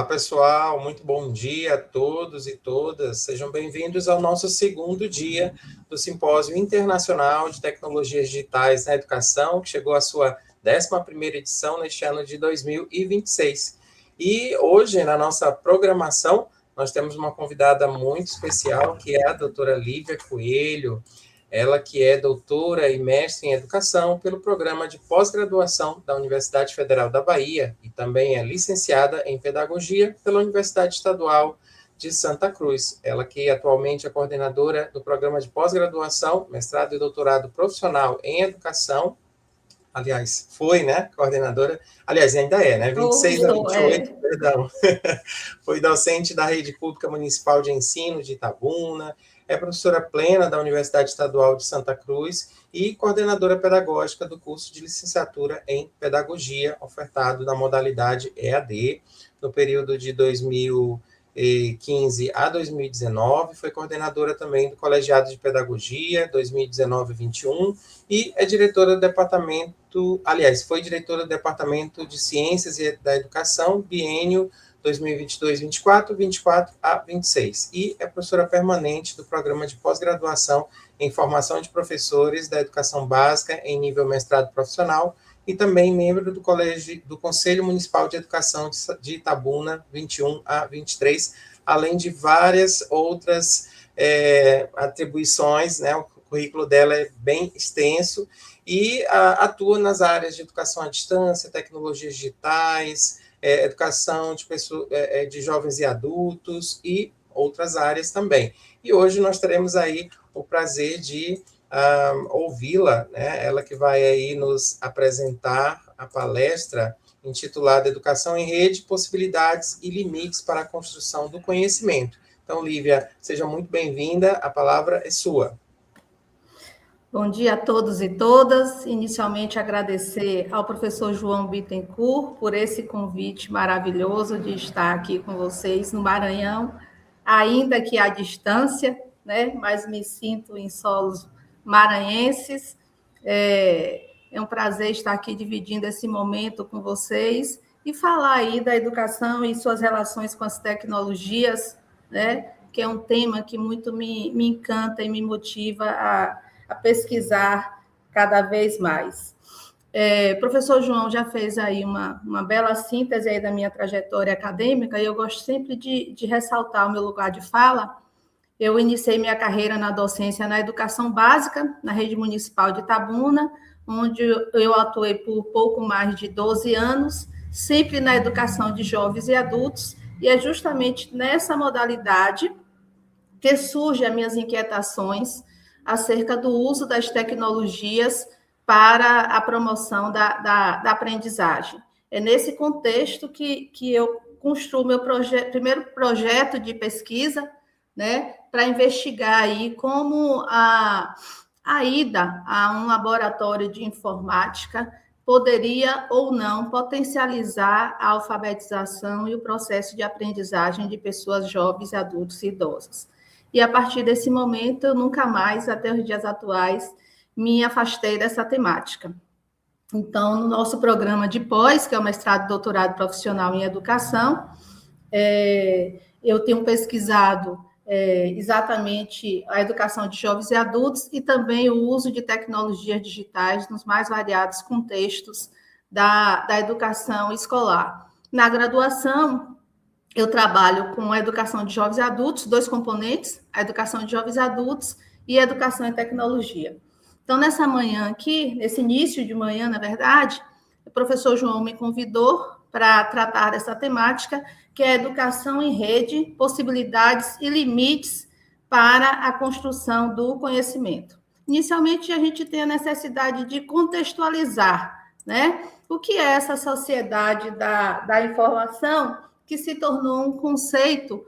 Olá, pessoal, muito bom dia a todos e todas. Sejam bem-vindos ao nosso segundo dia do Simpósio Internacional de Tecnologias Digitais na Educação, que chegou à sua 11ª edição neste ano de 2026. E hoje, na nossa programação, nós temos uma convidada muito especial, que é a doutora Lívia Coelho, ela que é doutora e mestre em educação pelo programa de pós-graduação da Universidade Federal da Bahia e também é licenciada em pedagogia pela Universidade Estadual de Santa Cruz. Ela que atualmente é coordenadora do programa de pós-graduação, mestrado e doutorado profissional em educação. Aliás, foi, né, coordenadora, aliás, ainda é, né, 26 a 28, perdão. Foi docente da Rede Pública Municipal de Ensino de Itabuna, é professora plena da Universidade Estadual de Santa Cruz e coordenadora pedagógica do curso de licenciatura em pedagogia, ofertado na modalidade EAD, no período de 2015 a 2019, foi coordenadora também do Colegiado de Pedagogia, 2019-21, e é diretora do departamento, aliás, foi diretora do Departamento de Ciências da Educação, biênio 2022-24, 24 a 26, e é professora permanente do Programa de Pós-Graduação em Formação de Professores da Educação Básica em nível mestrado profissional, e também membro do Conselho Municipal de Educação de Itabuna, 21 a 23, além de várias outras atribuições, né? O currículo dela é bem extenso, e atua nas áreas de educação à distância, tecnologias digitais, educação de jovens e adultos e outras áreas também. E hoje nós teremos aí o prazer de ouvi-la, né? Ela que vai aí nos apresentar a palestra intitulada Educação em Rede, Possibilidades e Limites para a Construção do Conhecimento. Então, Lívia, seja muito bem-vinda, a palavra é sua. Bom dia a todos e todas. Inicialmente, agradecer ao professor João Bittencourt por esse convite maravilhoso de estar aqui com vocês no Maranhão, ainda que à distância, né? Mas me sinto em solos maranhenses. É um prazer estar aqui dividindo esse momento com vocês e falar aí da educação e suas relações com as tecnologias, né? Que é um tema que muito me encanta e me motiva a pesquisar cada vez mais. Professor João já fez aí uma bela síntese aí da minha trajetória acadêmica, e eu gosto sempre de ressaltar o meu lugar de fala. Eu iniciei minha carreira na docência na educação básica, na rede municipal de Itabuna, onde eu atuei por pouco mais de 12 anos, sempre na educação de jovens e adultos, e é justamente nessa modalidade que surgem as minhas inquietações acerca do uso das tecnologias para a promoção da aprendizagem. É nesse contexto que eu construo meu primeiro projeto de pesquisa, né, para investigar aí como a ida a um laboratório de informática poderia ou não potencializar a alfabetização e o processo de aprendizagem de pessoas jovens, adultos e idosos. E a partir desse momento, eu nunca mais, até os dias atuais, me afastei dessa temática. Então, no nosso programa de pós, que é o mestrado e doutorado profissional em educação, eu tenho pesquisado exatamente a educação de jovens e adultos e também o uso de tecnologias digitais nos mais variados contextos da educação escolar. Na graduação, eu trabalho com a educação de jovens e adultos, 2 componentes, a educação de jovens e adultos e a educação em tecnologia. Então, nessa manhã aqui, nesse início de manhã, na verdade, o professor João me convidou para tratar dessa temática, que é a educação em rede, possibilidades e limites para a construção do conhecimento. Inicialmente, a gente tem a necessidade de contextualizar, né? O que é essa sociedade da informação, que se tornou um conceito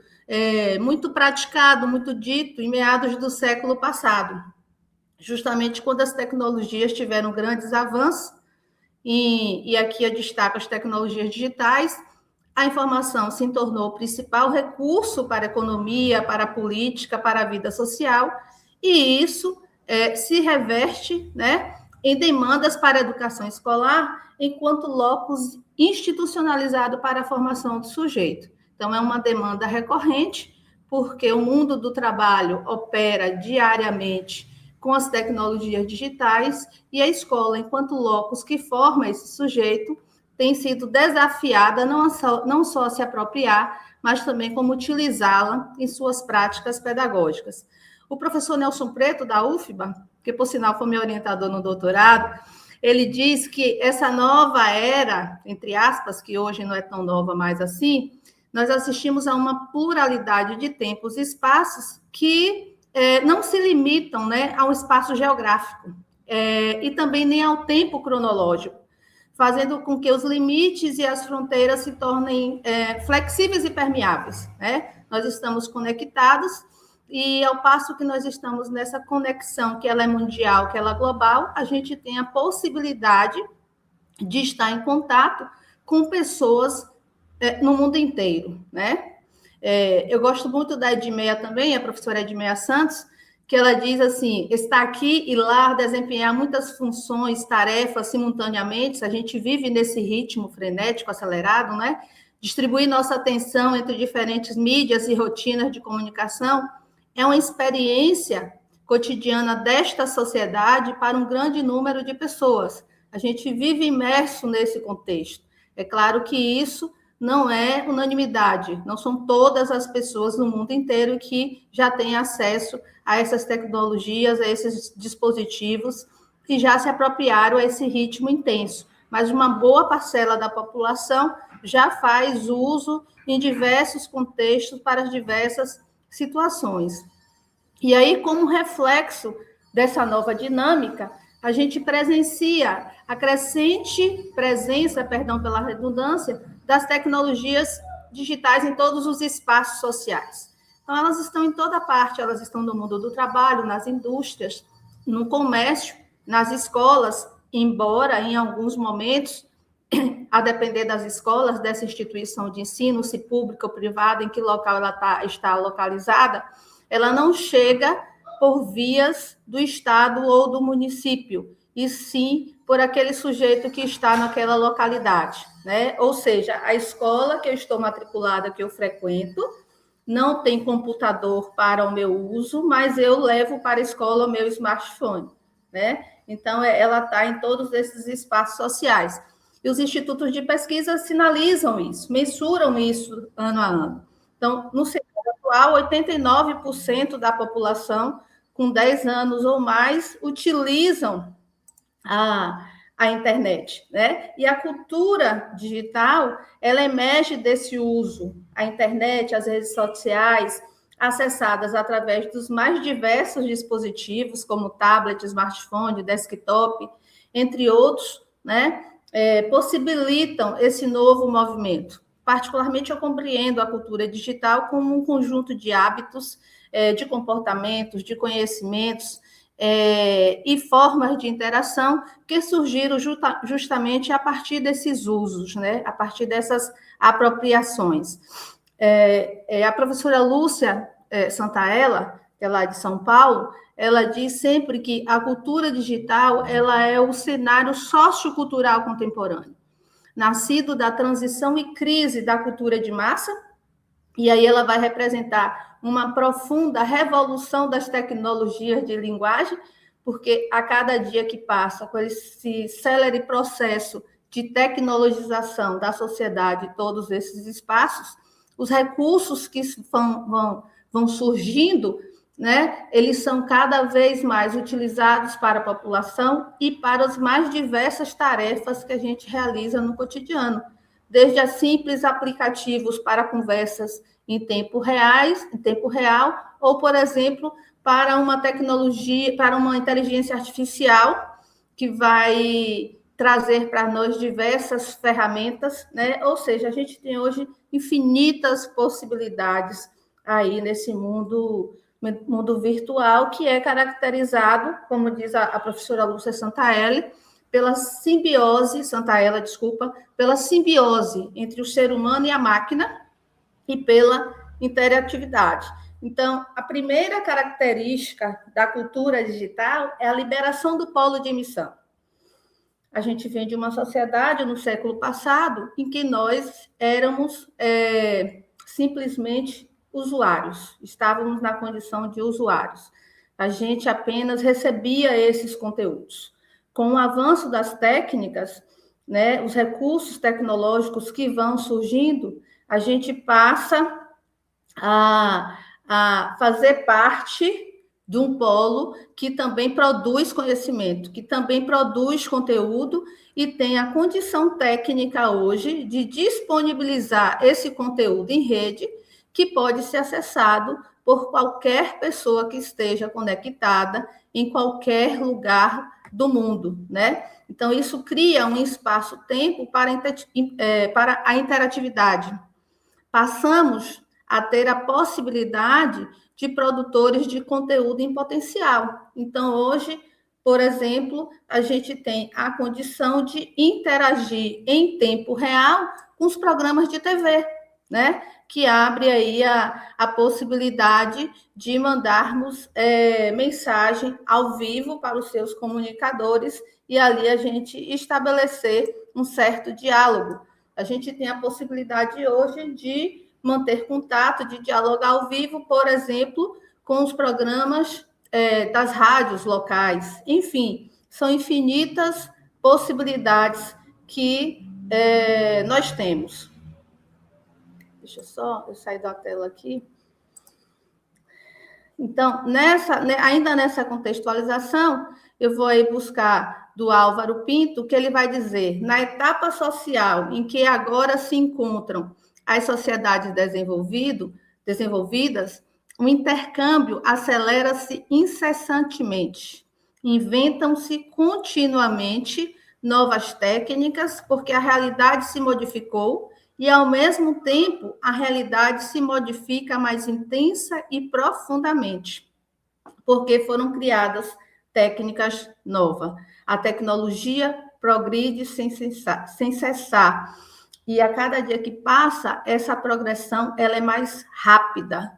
muito praticado, muito dito, em meados do século passado, justamente quando as tecnologias tiveram grandes avanços, e aqui eu destaco as tecnologias digitais, a informação se tornou o principal recurso para a economia, para a política, para a vida social, e isso se reverte, né, em demandas para a educação escolar, enquanto locus institucionalizado para a formação do sujeito. Então, é uma demanda recorrente, porque o mundo do trabalho opera diariamente com as tecnologias digitais e a escola, enquanto locus que forma esse sujeito, tem sido desafiada não só a se apropriar, mas também como utilizá-la em suas práticas pedagógicas. O professor Nelson Preto, da UFBA, que, por sinal, foi meu orientador no doutorado, ele diz que essa nova era, entre aspas, que hoje não é tão nova mais assim, nós assistimos a uma pluralidade de tempos e espaços que não se limitam, né, a um espaço geográfico e também nem ao tempo cronológico, fazendo com que os limites e as fronteiras se tornem flexíveis e permeáveis, né? Nós estamos conectados e, ao passo que nós estamos nessa conexão, que ela é mundial, que ela é global, a gente tem a possibilidade de estar em contato com pessoas no mundo inteiro, né? Eu gosto muito da Edmeia também, a professora Edmeia Santos, que ela diz assim, estar aqui e lá, desempenhar muitas funções, tarefas simultaneamente, a gente vive nesse ritmo frenético, acelerado, né? Distribuir nossa atenção entre diferentes mídias e rotinas de comunicação é uma experiência cotidiana desta sociedade para um grande número de pessoas. A gente vive imerso nesse contexto. É claro que isso não é unanimidade, não são todas as pessoas no mundo inteiro que já têm acesso a essas tecnologias, a esses dispositivos, que já se apropriaram a esse ritmo intenso. Mas uma boa parcela da população já faz uso em diversos contextos para as diversas situações. E aí, como reflexo dessa nova dinâmica, a gente presencia a crescente presença, perdão pela redundância, das tecnologias digitais em todos os espaços sociais. Então, elas estão em toda parte, elas estão no mundo do trabalho, nas indústrias, no comércio, nas escolas, embora em alguns momentos, a depender das escolas, dessa instituição de ensino, se pública ou privada, em que local ela está localizada, ela não chega por vias do Estado ou do município, e sim por aquele sujeito que está naquela localidade, né? Ou seja, a escola que eu estou matriculada, que eu frequento, não tem computador para o meu uso, mas eu levo para a escola o meu smartphone, né? Então, ela está em todos esses espaços sociais. E os institutos de pesquisa sinalizam isso, mensuram isso ano a ano. Então, no cenário atual, 89% da população com 10 anos ou mais utilizam a internet, né? E a cultura digital, ela emerge desse uso. A internet, as redes sociais, acessadas através dos mais diversos dispositivos, como tablet, smartphone, desktop, entre outros, né? Possibilitam esse novo movimento. Particularmente, eu compreendo a cultura digital como um conjunto de hábitos, de comportamentos, de conhecimentos, e formas de interação que surgiram justamente a partir desses usos, né? A partir dessas apropriações. A professora Lúcia Santaella, que é lá de São Paulo, ela diz sempre que a cultura digital ela é o cenário sociocultural contemporâneo, nascido da transição e crise da cultura de massa, e aí ela vai representar uma profunda revolução das tecnologias de linguagem, porque a cada dia que passa, com esse célere processo de tecnologização da sociedade, todos esses espaços, os recursos que vão surgindo, né, eles são cada vez mais utilizados para a população e para as mais diversas tarefas que a gente realiza no cotidiano, desde a simples aplicativos para conversas em tempo real, ou, por exemplo, para uma tecnologia, para uma inteligência artificial que vai trazer para nós diversas ferramentas, né? Ou seja, a gente tem hoje infinitas possibilidades aí nesse mundo virtual, que é caracterizado, como diz a professora Lúcia Santaella, pela simbiose entre o ser humano e a máquina e pela interatividade. Então, a primeira característica da cultura digital é a liberação do polo de emissão. A gente vem de uma sociedade no século passado em que nós éramos simplesmente usuários, estávamos na condição de usuários. A gente apenas recebia esses conteúdos. Com o avanço das técnicas, né, os recursos tecnológicos que vão surgindo, a gente passa a fazer parte de um polo que também produz conhecimento, que também produz conteúdo e tem a condição técnica hoje de disponibilizar esse conteúdo em rede, que pode ser acessado por qualquer pessoa que esteja conectada em qualquer lugar do mundo, né? Então, isso cria um espaço-tempo para a interatividade. Passamos a ter a possibilidade de produtores de conteúdo em potencial. Então, hoje, por exemplo, a gente tem a condição de interagir em tempo real com os programas de TV, né? Que abre aí a possibilidade de mandarmos mensagem ao vivo para os seus comunicadores e ali a gente estabelecer um certo diálogo. A gente tem a possibilidade hoje de manter contato, de dialogar ao vivo, por exemplo, com os programas das rádios locais. Enfim, são infinitas possibilidades que nós temos. Deixa eu sair da tela aqui. Então, ainda nessa contextualização, eu vou aí buscar do Álvaro Pinto, que ele vai dizer, na etapa social em que agora se encontram as sociedades desenvolvidas, o intercâmbio acelera-se incessantemente. Inventam-se continuamente novas técnicas, porque a realidade se modificou e, ao mesmo tempo, a realidade se modifica mais intensa e profundamente, porque foram criadas técnicas novas. A tecnologia progride sem cessar. E a cada dia que passa, essa progressão ela é mais rápida.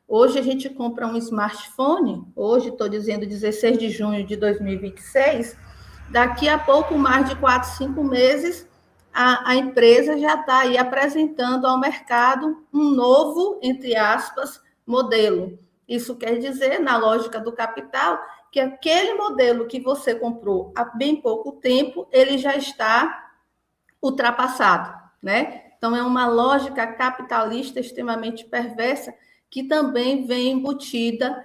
Hoje a gente compra um smartphone, hoje estou dizendo 16 de junho de 2026, daqui a pouco, mais de 4, 5 meses, a empresa já está aí apresentando ao mercado um novo, entre aspas, modelo. Isso quer dizer, na lógica do capital, que aquele modelo que você comprou há bem pouco tempo, ele já está ultrapassado, né? Então, é uma lógica capitalista extremamente perversa que também vem embutida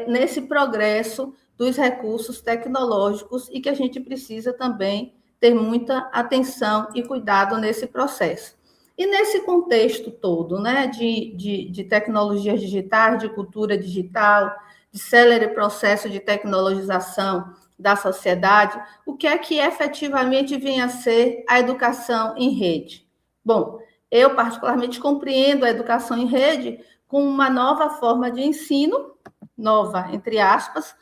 nesse progresso dos recursos tecnológicos e que a gente precisa também ter muita atenção e cuidado nesse processo. E nesse contexto todo, né, de tecnologias digitais, de cultura digital, de célere processo de tecnologização da sociedade, o que é que efetivamente vem a ser a educação em rede? Bom, eu particularmente compreendo a educação em rede como uma nova forma de ensino, nova, entre aspas,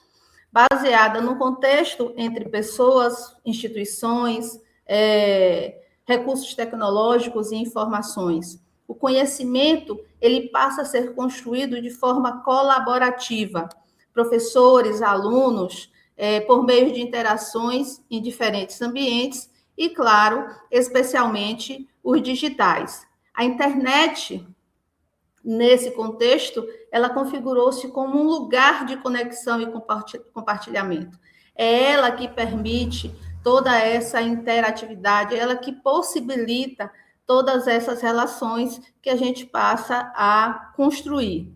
baseada no contexto entre pessoas, instituições, recursos tecnológicos e informações. O conhecimento, ele passa a ser construído de forma colaborativa. Professores, alunos, por meio de interações em diferentes ambientes e, claro, especialmente os digitais. A internet, nesse contexto, ela configurou-se como um lugar de conexão e compartilhamento. É ela que permite toda essa interatividade, é ela que possibilita todas essas relações que a gente passa a construir.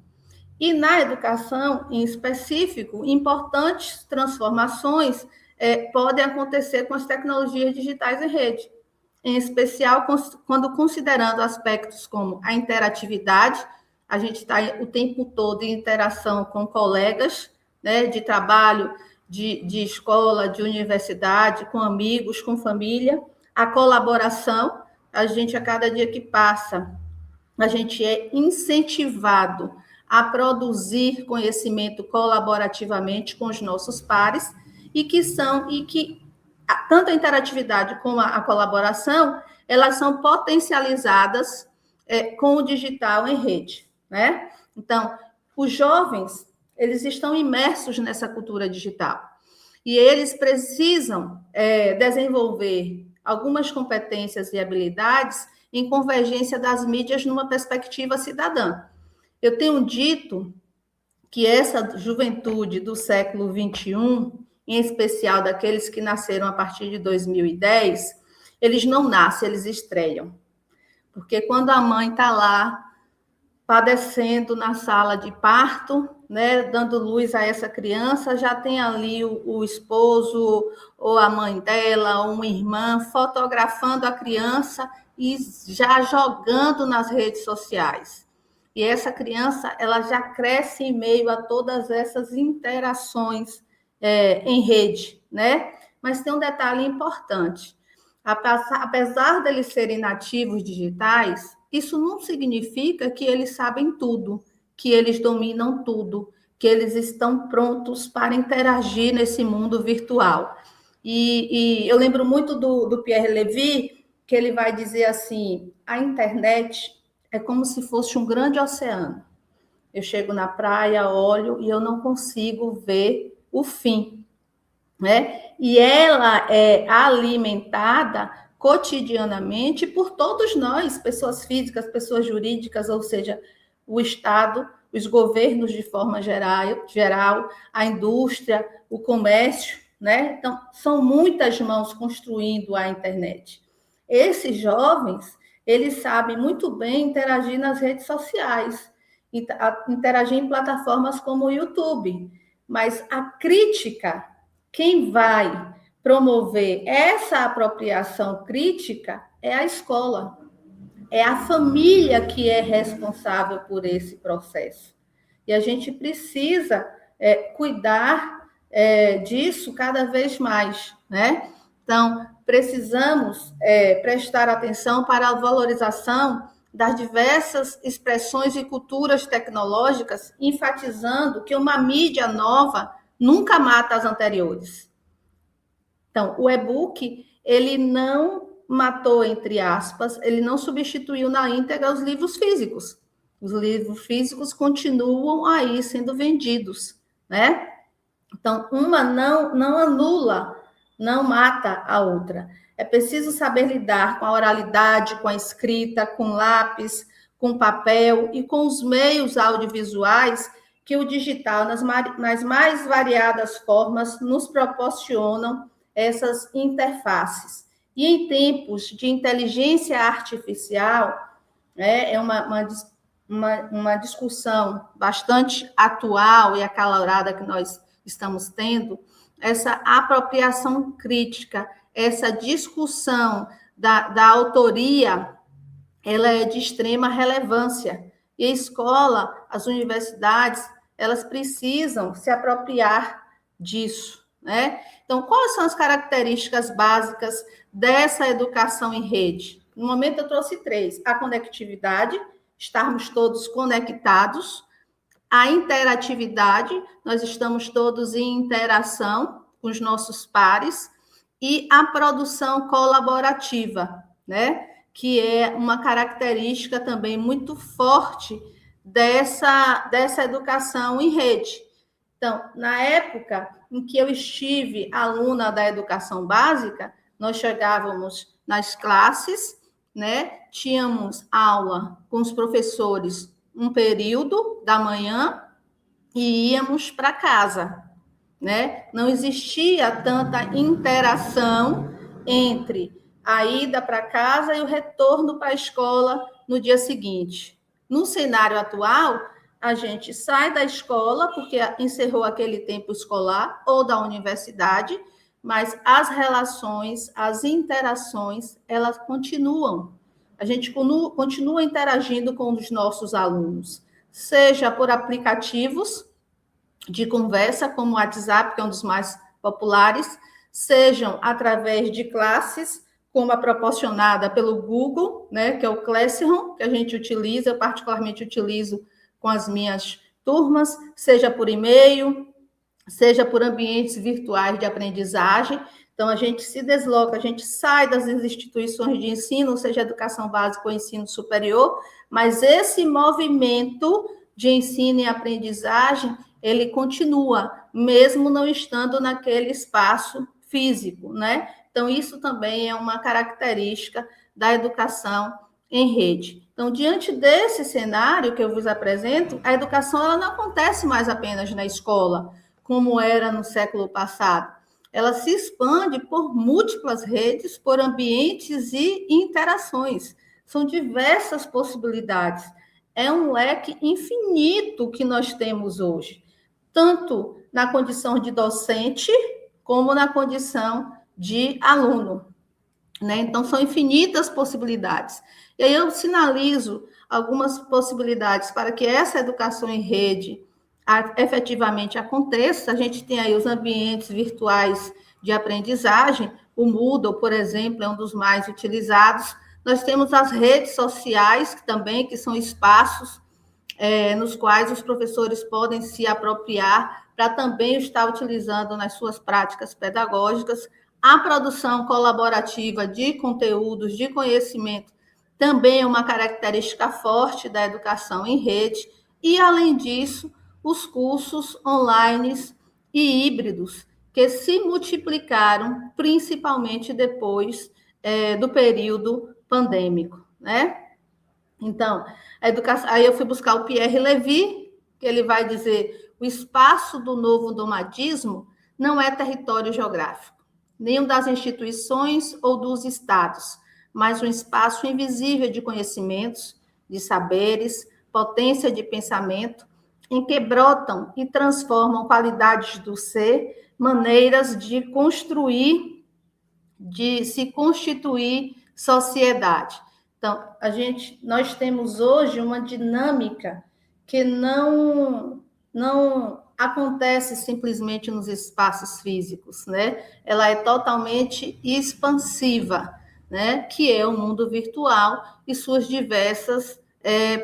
E na educação, em específico, importantes transformações podem acontecer com as tecnologias digitais em rede, em especial quando considerando aspectos como a interatividade. A gente está o tempo todo em interação com colegas, né, de trabalho, de escola, de universidade, com amigos, com família. A colaboração, a gente, a cada dia que passa, a gente é incentivado a produzir conhecimento colaborativamente com os nossos pares, e que tanto a interatividade como a colaboração, elas são potencializadas com o digital em rede, né? Então, os jovens, eles estão imersos nessa cultura digital, e eles precisam desenvolver algumas competências e habilidades em convergência das mídias numa perspectiva cidadã. Eu tenho dito que essa juventude do século XXI, em especial daqueles que nasceram a partir de 2010, eles não nascem, eles estreiam. Porque quando a mãe está lá, padecendo na sala de parto, né, dando luz a essa criança, já tem ali o esposo ou a mãe dela, ou uma irmã, fotografando a criança e já jogando nas redes sociais. E essa criança, ela já cresce em meio a todas essas interações em rede, né? Mas tem um detalhe importante. Apesar deles serem nativos digitais, isso não significa que eles sabem tudo, que eles dominam tudo, que eles estão prontos para interagir nesse mundo virtual. E eu lembro muito do Pierre Levy, que ele vai dizer assim, a internet é como se fosse um grande oceano. Eu chego na praia, olho e eu não consigo ver o fim, né? E ela é alimentada cotidianamente por todos nós, pessoas físicas, pessoas jurídicas, ou seja, o Estado, os governos de forma geral, a indústria, o comércio, né? Então, são muitas mãos construindo a internet. Esses jovens, eles sabem muito bem interagir nas redes sociais, interagir em plataformas como o YouTube, mas a crítica, quem vai promover essa apropriação crítica é a escola, é a família que é responsável por esse processo. E a gente precisa cuidar disso cada vez mais, né? Então, precisamos prestar atenção para a valorização das diversas expressões e culturas tecnológicas, enfatizando que uma mídia nova nunca mata as anteriores. Então, o e-book, ele não matou, entre aspas, ele não substituiu na íntegra os livros físicos. Os livros físicos continuam aí sendo vendidos, né? Então, uma não anula, não mata a outra. É preciso saber lidar com a oralidade, com a escrita, com lápis, com papel e com os meios audiovisuais que o digital, nas mais variadas formas, nos proporcionam essas interfaces. E em tempos de inteligência artificial, é uma discussão bastante atual e acalorada que nós estamos tendo, essa apropriação crítica, essa discussão da autoria, ela é de extrema relevância. E a escola, as universidades, elas precisam se apropriar disso, né? Então, quais são as características básicas dessa educação em rede? No momento eu trouxe 3. A conectividade, estarmos todos conectados. A interatividade, nós estamos todos em interação com os nossos pares. E a produção colaborativa, né? Que é uma característica também muito forte dessa educação em rede. Então, na época em que eu estive aluna da educação básica, nós chegávamos nas classes, né? Tínhamos aula com os professores um período da manhã e íamos para casa, né? Não existia tanta interação entre a ida para casa e o retorno para a escola no dia seguinte. No cenário atual, a gente sai da escola, porque encerrou aquele tempo escolar, ou da universidade, mas as relações, as interações, elas continuam. A gente continua interagindo com os nossos alunos, seja por aplicativos de conversa, como o WhatsApp, que é um dos mais populares, sejam através de classes, como a proporcionada pelo Google, né, que é o Classroom, que a gente utiliza, eu particularmente utilizo com as minhas turmas, seja por e-mail, seja por ambientes virtuais de aprendizagem. Então, a gente se desloca, a gente sai das instituições de ensino, seja educação básica ou ensino superior, mas esse movimento de ensino e aprendizagem, ele continua, mesmo não estando naquele espaço físico, né? Então, isso também é uma característica da educação em rede. Então, diante desse cenário que eu vos apresento, a educação ela não acontece mais apenas na escola, como era no século passado. Ela se expande por múltiplas redes, por ambientes e interações. São diversas possibilidades. É um leque infinito que nós temos hoje, tanto na condição de docente, como na condição de aluno. Né? Então, são infinitas possibilidades. E aí eu sinalizo algumas possibilidades para que essa educação em rede efetivamente aconteça. A gente tem aí os ambientes virtuais de aprendizagem, o Moodle, por exemplo, é um dos mais utilizados. Nós temos as redes sociais também, que são espaços nos quais os professores podem se apropriar para também estar utilizando nas suas práticas pedagógicas. A produção colaborativa de conteúdos, de conhecimento, também é uma característica forte da educação em rede. E, além disso, os cursos online e híbridos, que se multiplicaram, principalmente depois do período pandêmico, né? Então, a educação, aí eu fui buscar o Pierre Levy, que ele vai dizer: o espaço do novo nomadismo não é território geográfico, nenhum das instituições ou dos estados, mas um espaço invisível de conhecimentos, de saberes, potência de pensamento, em que brotam e transformam qualidades do ser, maneiras de construir, de se constituir sociedade. Então, nós temos hoje uma dinâmica que não acontece simplesmente nos espaços físicos, né? Ela é totalmente expansiva, né? Que é o mundo virtual e suas diversas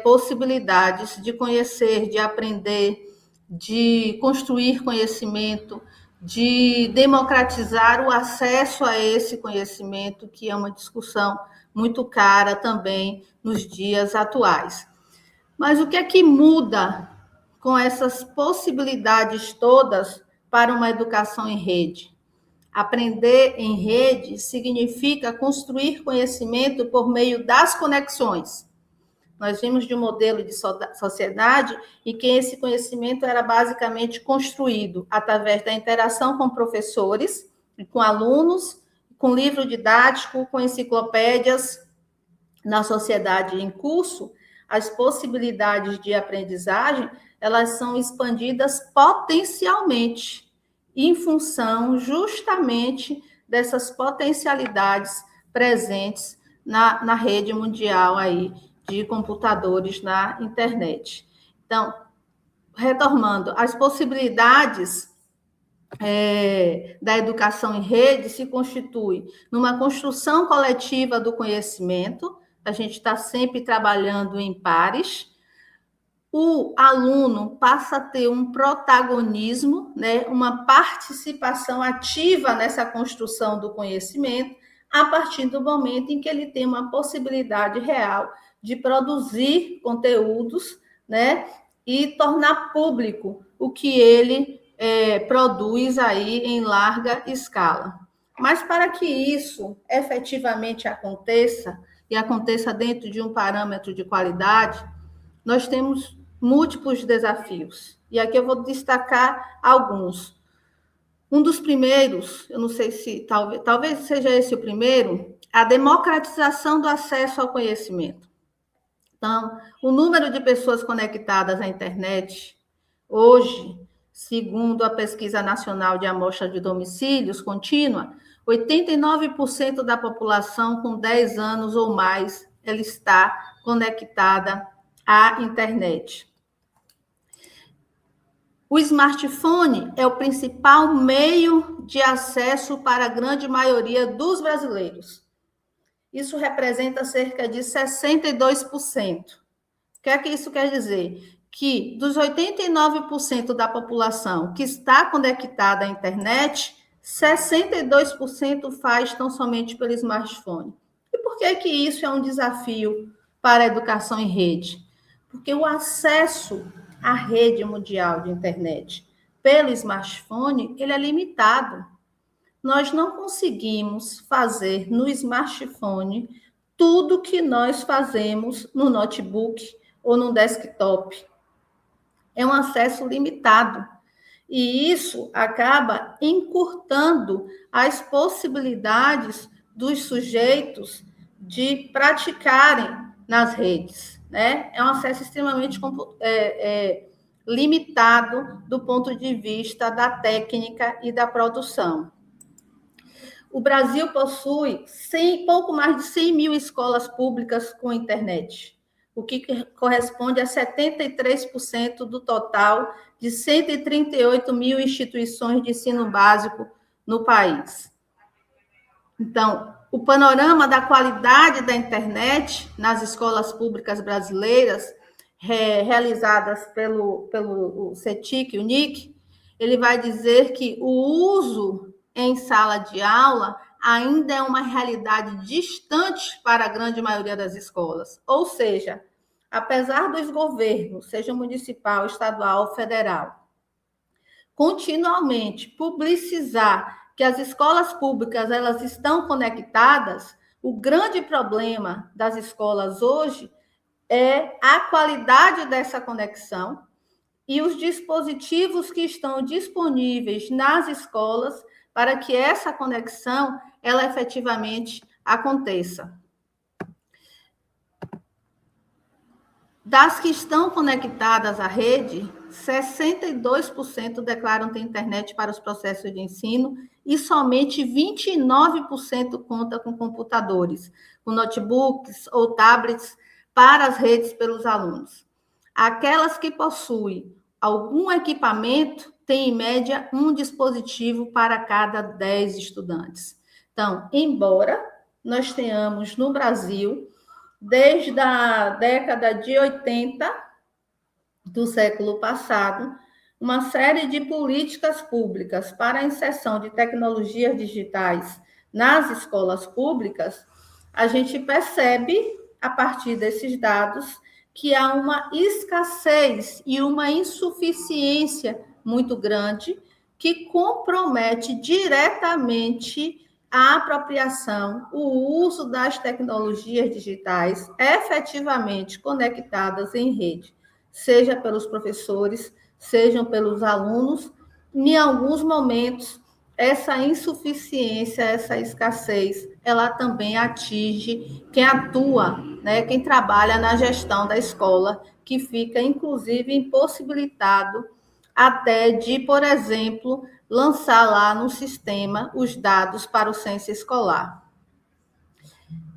possibilidades de conhecer, de aprender, de construir conhecimento, de democratizar o acesso a esse conhecimento, que é uma discussão muito cara também nos dias atuais. Mas o que é que muda com essas possibilidades todas para uma educação em rede? Aprender em rede significa construir conhecimento por meio das conexões. Nós vimos de um modelo de sociedade em que esse conhecimento era basicamente construído através da interação com professores, com alunos, com livro didático, com enciclopédias. Na sociedade em curso, as possibilidades de aprendizagem, elas são expandidas potencialmente, em função justamente dessas potencialidades presentes na rede mundial aí de computadores na internet. Então, retomando, as possibilidades da educação em rede se constituem numa construção coletiva do conhecimento. A gente está sempre trabalhando em pares. O aluno passa a ter um protagonismo, né, uma participação ativa nessa construção do conhecimento, a partir do momento em que ele tem uma possibilidade real de produzir conteúdos, né, e tornar público o que ele produz aí em larga escala. Mas para que isso efetivamente aconteça, e aconteça dentro de um parâmetro de qualidade, nós temos múltiplos desafios. E aqui eu vou destacar alguns. Um dos primeiros, eu não sei se talvez seja esse o primeiro, a democratização do acesso ao conhecimento. Então, o número de pessoas conectadas à internet, hoje, segundo a Pesquisa Nacional de Amostra de Domicílios Contínua, 89% da população com 10 anos ou mais, ela está conectada à internet. O smartphone é o principal meio de acesso para a grande maioria dos brasileiros. Isso representa cerca de 62%. O que é que isso quer dizer? Que dos 89% da população que está conectada à internet, 62% faz tão somente pelo smartphone. E por que que isso é um desafio para a educação em rede? Porque o acesso à rede mundial de internet pelo smartphone, ele é limitado. Nós não conseguimos fazer no smartphone tudo que nós fazemos no notebook ou no desktop. É um acesso limitado. E isso acaba encurtando as possibilidades dos sujeitos de praticarem nas redes, né? É um acesso extremamente limitado do ponto de vista da técnica e da produção. O Brasil possui pouco mais de 100 mil escolas públicas com internet, o que corresponde a 73% do total de 138 mil instituições de ensino básico no país. Então, o panorama da qualidade da internet nas escolas públicas brasileiras, realizadas pelo CETIC, o NIC, ele vai dizer que o uso em sala de aula ainda é uma realidade distante para a grande maioria das escolas. Ou seja, apesar dos governos, seja municipal, estadual ou federal, continuamente publicizar que as escolas públicas elas estão conectadas, o grande problema das escolas hoje é a qualidade dessa conexão e os dispositivos que estão disponíveis nas escolas para que essa conexão ela efetivamente aconteça. Das que estão conectadas à rede, 62% declaram ter internet para os processos de ensino e somente 29% conta com computadores, com notebooks ou tablets para as redes pelos alunos. Aquelas que possuem algum equipamento têm, em média, um dispositivo para cada 10 estudantes. Então, embora nós tenhamos no Brasil, desde a década de 80 do século passado, uma série de políticas públicas para a inserção de tecnologias digitais nas escolas públicas, a gente percebe, a partir desses dados, que há uma escassez e uma insuficiência muito grande que compromete diretamente a apropriação, o uso das tecnologias digitais efetivamente conectadas em rede, seja pelos professores, sejam pelos alunos. Em alguns momentos, essa insuficiência, essa escassez, ela também atinge quem atua, né, quem trabalha na gestão da escola, que fica, inclusive, impossibilitado até de, por exemplo, lançar lá no sistema os dados para o censo escolar.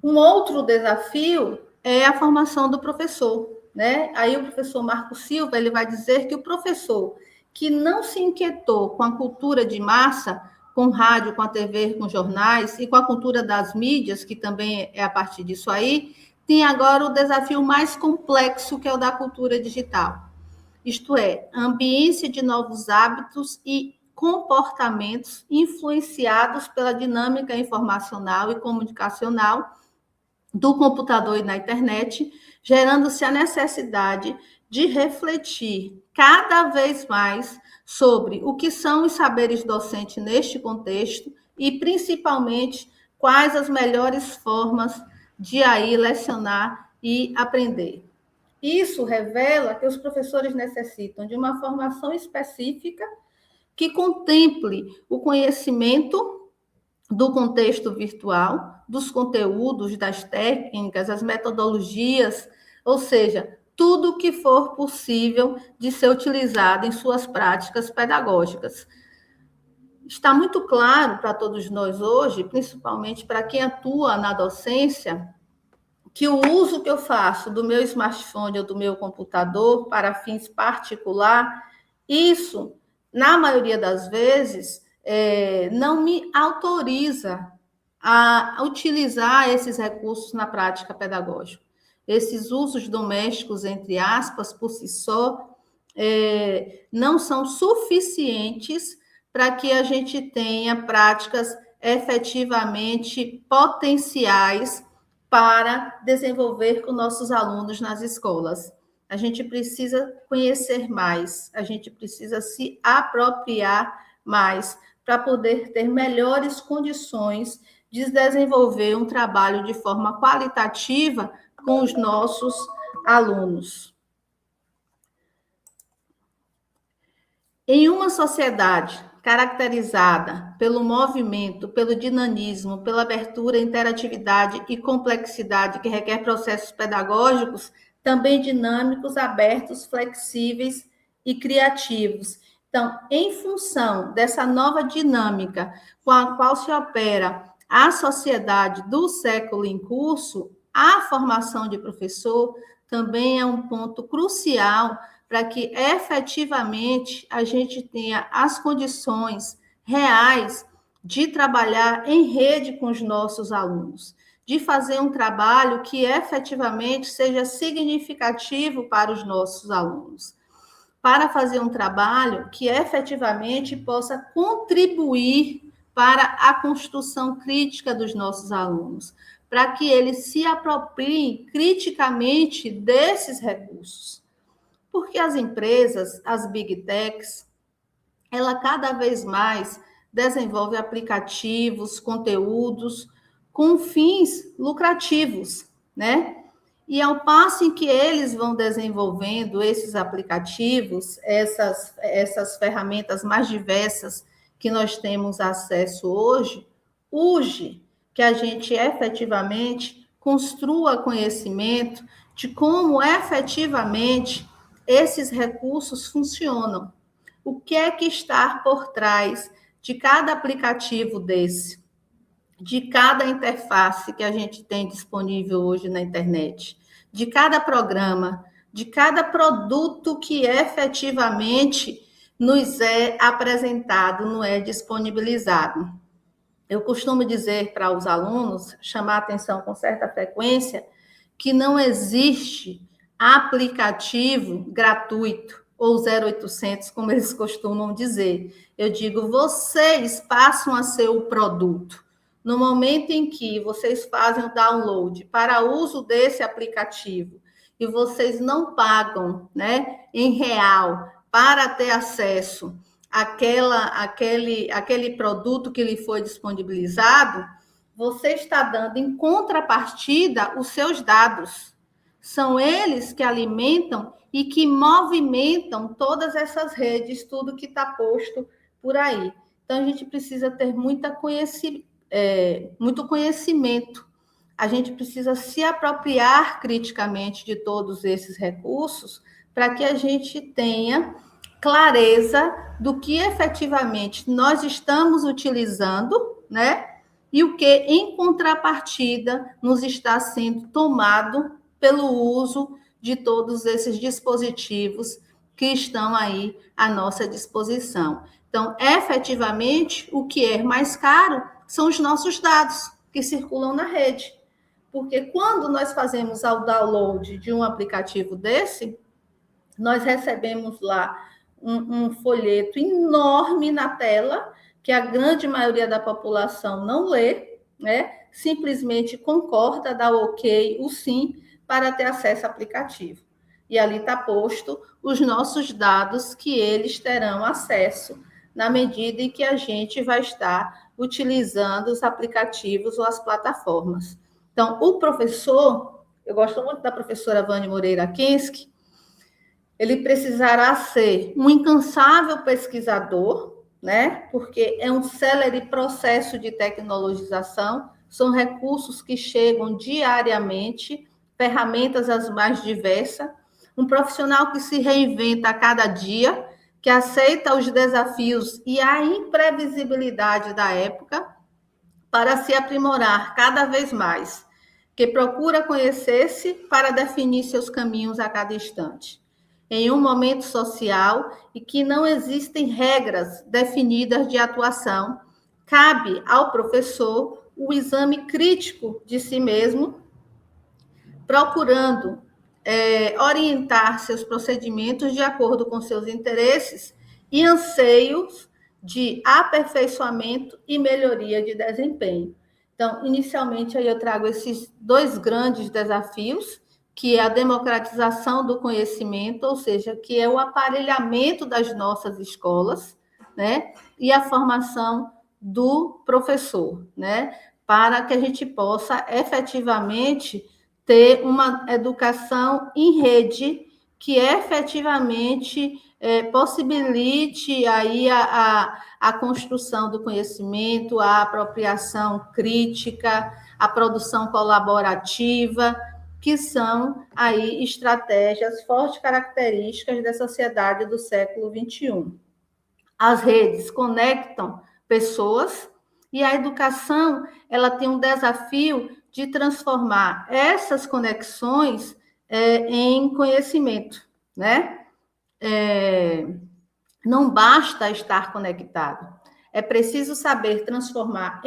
Um outro desafio é a formação do professor, né? Aí o professor Marco Silva ele vai dizer que o professor que não se inquietou com a cultura de massa, com rádio, com a TV, com jornais e com a cultura das mídias, que também é a partir disso aí, tem agora o desafio mais complexo, que é o da cultura digital. Isto é, a ambiência de novos hábitos e comportamentos influenciados pela dinâmica informacional e comunicacional do computador e na internet, gerando-se a necessidade de refletir cada vez mais sobre o que são os saberes docentes neste contexto e, principalmente, quais as melhores formas de aí lecionar e aprender. Isso revela que os professores necessitam de uma formação específica que contemple o conhecimento do contexto virtual, dos conteúdos, das técnicas, as metodologias, ou seja, tudo o que for possível de ser utilizado em suas práticas pedagógicas. Está muito claro para todos nós hoje, principalmente para quem atua na docência, que o uso que eu faço do meu smartphone ou do meu computador para fins particular, isso, na maioria das vezes, não me autoriza a utilizar esses recursos na prática pedagógica. Esses usos domésticos, entre aspas, por si só, não são suficientes para que a gente tenha práticas efetivamente potenciais para desenvolver com nossos alunos nas escolas. A gente precisa conhecer mais, a gente precisa se apropriar mais para poder ter melhores condições de desenvolver um trabalho de forma qualitativa com os nossos alunos. Em uma sociedade caracterizada pelo movimento, pelo dinamismo, pela abertura, interatividade e complexidade que requer processos pedagógicos também dinâmicos, abertos, flexíveis e criativos. Então, em função dessa nova dinâmica com a qual se opera a sociedade do século em curso, a formação de professor também é um ponto crucial para que efetivamente a gente tenha as condições reais de trabalhar em rede com os nossos alunos, de fazer um trabalho que efetivamente seja significativo para os nossos alunos, para fazer um trabalho que efetivamente possa contribuir para a construção crítica dos nossos alunos, para que eles se apropriem criticamente desses recursos. Porque as empresas, as big techs, ela cada vez mais desenvolve aplicativos, conteúdos com fins lucrativos, né? E ao passo em que eles vão desenvolvendo esses aplicativos, essas ferramentas mais diversas que nós temos acesso hoje, urge que a gente efetivamente construa conhecimento de como efetivamente esses recursos funcionam. O que é que está por trás de cada aplicativo desse, de cada interface que a gente tem disponível hoje na internet, de cada programa, de cada produto que efetivamente nos é apresentado, nos é disponibilizado. Eu costumo dizer para os alunos, chamar a atenção com certa frequência, que não existe aplicativo gratuito ou 0800, como eles costumam dizer. Eu digo, vocês passam a ser o produto. No momento em que vocês fazem o download para uso desse aplicativo e vocês não pagam, né, em real para ter acesso àquele produto que lhe foi disponibilizado, você está dando em contrapartida os seus dados. São eles que alimentam e que movimentam todas essas redes, tudo que está posto por aí. Então, a gente precisa ter muito conhecimento. A gente precisa se apropriar criticamente de todos esses recursos para que a gente tenha clareza do que efetivamente nós estamos utilizando, né? E o que, em contrapartida, nos está sendo tomado pelo uso de todos esses dispositivos que estão aí à nossa disposição. Então, efetivamente, o que é mais caro são os nossos dados que circulam na rede. Porque quando nós fazemos o download de um aplicativo desse, nós recebemos lá um folheto enorme na tela, que a grande maioria da população não lê, né? Simplesmente concorda, dá o ok, o sim, para ter acesso ao aplicativo. E ali está posto os nossos dados que eles terão acesso na medida em que a gente vai estar utilizando os aplicativos ou as plataformas. Então, o professor, eu gosto muito da professora Vânia Moreira Kensky, ele precisará ser um incansável pesquisador, né? Porque é um célere processo de tecnologização, são recursos que chegam diariamente, ferramentas as mais diversas, um profissional que se reinventa a cada dia, que aceita os desafios e a imprevisibilidade da época para se aprimorar cada vez mais, que procura conhecer-se para definir seus caminhos a cada instante. Em um momento social e que não existem regras definidas de atuação, cabe ao professor o exame crítico de si mesmo, procurando orientar seus procedimentos de acordo com seus interesses e anseios de aperfeiçoamento e melhoria de desempenho. Então, inicialmente, aí eu trago esses dois grandes desafios, que é a democratização do conhecimento, ou seja, que é o aparelhamento das nossas escolas, né? E a formação do professor, né? para que a gente possa efetivamente ter uma educação em rede que efetivamente possibilite aí a construção do conhecimento, a apropriação crítica, a produção colaborativa, que são aí estratégias fortes características da sociedade do século XXI. As redes conectam pessoas e a educação, ela tem um desafio de transformar essas conexões em conhecimento, né? Não basta estar conectado, é preciso saber transformar